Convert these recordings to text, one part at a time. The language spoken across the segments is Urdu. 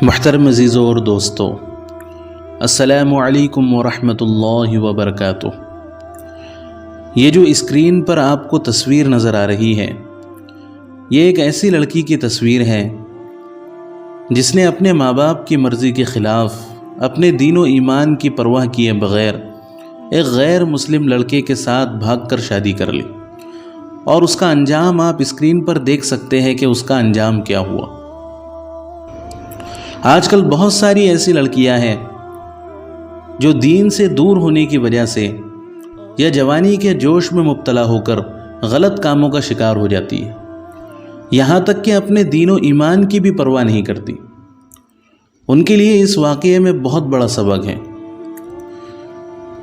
محترم عزیزوں اور دوستو، السلام علیکم ورحمۃ اللہ وبرکاتہ۔ یہ جو اسکرین پر آپ کو تصویر نظر آ رہی ہے، یہ ایک ایسی لڑکی کی تصویر ہے جس نے اپنے ماں باپ کی مرضی کے خلاف اپنے دین و ایمان کی پرواہ کیے بغیر ایک غیر مسلم لڑکے کے ساتھ بھاگ کر شادی کر لی، اور اس کا انجام آپ اسکرین پر دیکھ سکتے ہیں کہ اس کا انجام کیا ہوا۔ آج کل بہت ساری ایسی لڑکیاں ہیں جو دین سے دور ہونے کی وجہ سے یا جوانی کے جوش میں مبتلا ہو کر غلط کاموں کا شکار ہو جاتی ہے، یہاں تک کہ اپنے دین و ایمان کی بھی پرواہ نہیں کرتی۔ ان کے لیے اس واقعے میں بہت بڑا سبق ہے۔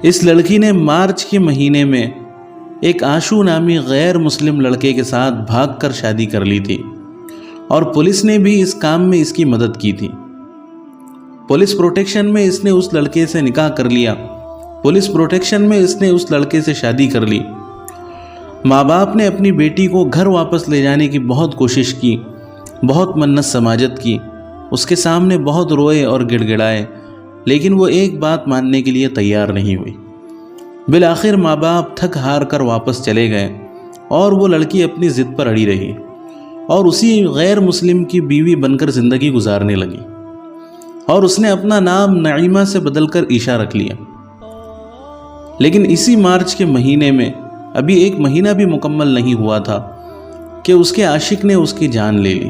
اس لڑکی نے مارچ کے مہینے میں ایک آشو نامی غیر مسلم لڑکے کے ساتھ بھاگ کر شادی کر لی تھی، اور پولیس نے بھی اس کام میں اس کی مدد کی تھی۔ پولیس پروٹیکشن میں اس نے اس لڑکے سے نکاح کر لیا، پولیس پروٹیکشن میں اس نے اس لڑکے سے شادی کر لی۔ ماں باپ نے اپنی بیٹی کو گھر واپس لے جانے کی بہت کوشش کی، بہت منت سماجت کی، اس کے سامنے بہت روئے اور گڑ گڑائے، لیکن وہ ایک بات ماننے کے لیے تیار نہیں ہوئی۔ بالآخر ماں باپ تھک ہار کر واپس چلے گئے، اور وہ لڑکی اپنی ضد پر اڑی رہی اور اسی غیر مسلم کی بیوی بن کر زندگی گزارنے لگی، اور اس نے اپنا نام نعیمہ سے بدل کر عیشا رکھ لیا۔ لیکن اسی مارچ کے مہینے میں ابھی ایک مہینہ بھی مکمل نہیں ہوا تھا کہ اس کے عاشق نے اس کی جان لے لی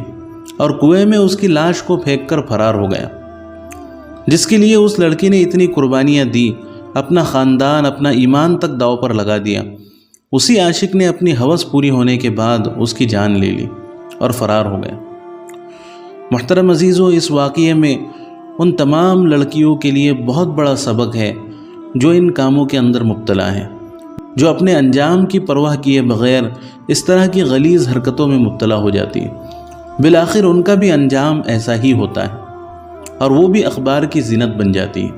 اور کنویں میں اس کی لاش کو پھینک کر فرار ہو گیا، جس کے لیے اس لڑکی نے اتنی قربانیاں دی، اپنا خاندان، اپنا ایمان تک داؤ پر لگا دیا۔ اسی عاشق نے اپنی ہوس پوری ہونے کے بعد اس کی جان لے لی اور فرار ہو گیا۔ محترم عزیزوں، اس واقعے میں ان تمام لڑکیوں کے لیے بہت بڑا سبق ہے جو ان کاموں کے اندر مبتلا ہیں، جو اپنے انجام کی پرواہ کیے بغیر اس طرح کی غلیظ حرکتوں میں مبتلا ہو جاتی ہے۔ بالآخر ان کا بھی انجام ایسا ہی ہوتا ہے، اور وہ بھی اخبار کی زینت بن جاتی ہے،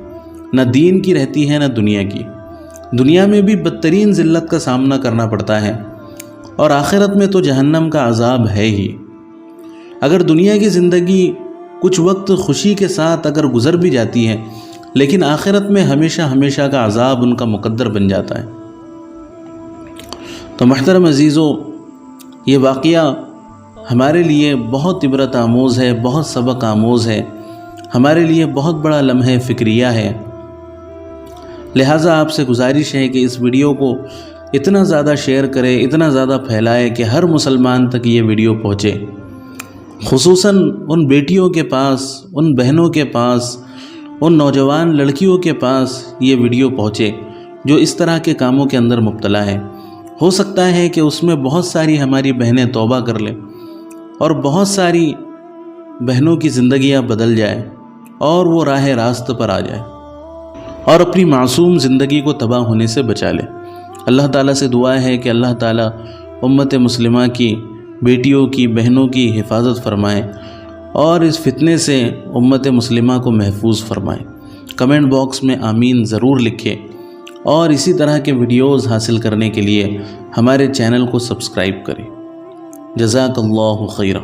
نہ دین کی رہتی ہے نہ دنیا کی۔ دنیا میں بھی بدترین ذلت کا سامنا کرنا پڑتا ہے، اور آخرت میں تو جہنم کا عذاب ہے ہی۔ اگر دنیا کی زندگی کچھ وقت خوشی کے ساتھ اگر گزر بھی جاتی ہے، لیکن آخرت میں ہمیشہ ہمیشہ کا عذاب ان کا مقدر بن جاتا ہے۔ تو محترم عزیزوں، یہ واقعہ ہمارے لیے بہت عبرت آموز ہے، بہت سبق آموز ہے، ہمارے لیے بہت بڑا لمحہ فکریہ ہے۔ لہٰذا آپ سے گزارش ہے کہ اس ویڈیو کو اتنا زیادہ شیئر کرے، اتنا زیادہ پھیلائے کہ ہر مسلمان تک یہ ویڈیو پہنچے، خصوصاً ان بیٹیوں کے پاس، ان بہنوں کے پاس، ان نوجوان لڑکیوں کے پاس یہ ویڈیو پہنچے جو اس طرح کے کاموں کے اندر مبتلا ہے۔ ہو سکتا ہے کہ اس میں بہت ساری ہماری بہنیں توبہ کر لیں، اور بہت ساری بہنوں کی زندگیاں بدل جائیں، اور وہ راہ راست پر آ جائے، اور اپنی معصوم زندگی کو تباہ ہونے سے بچا لے۔ اللہ تعالیٰ سے دعا ہے کہ اللہ تعالیٰ امت مسلمہ کی بیٹیوں کی، بہنوں کی حفاظت فرمائے، اور اس فتنے سے امت مسلمہ کو محفوظ فرمائے۔ کمنٹ باکس میں آمین ضرور لکھیں، اور اسی طرح کے ویڈیوز حاصل کرنے کے لیے ہمارے چینل کو سبسکرائب کریں۔ جزاک اللہ خیرہ۔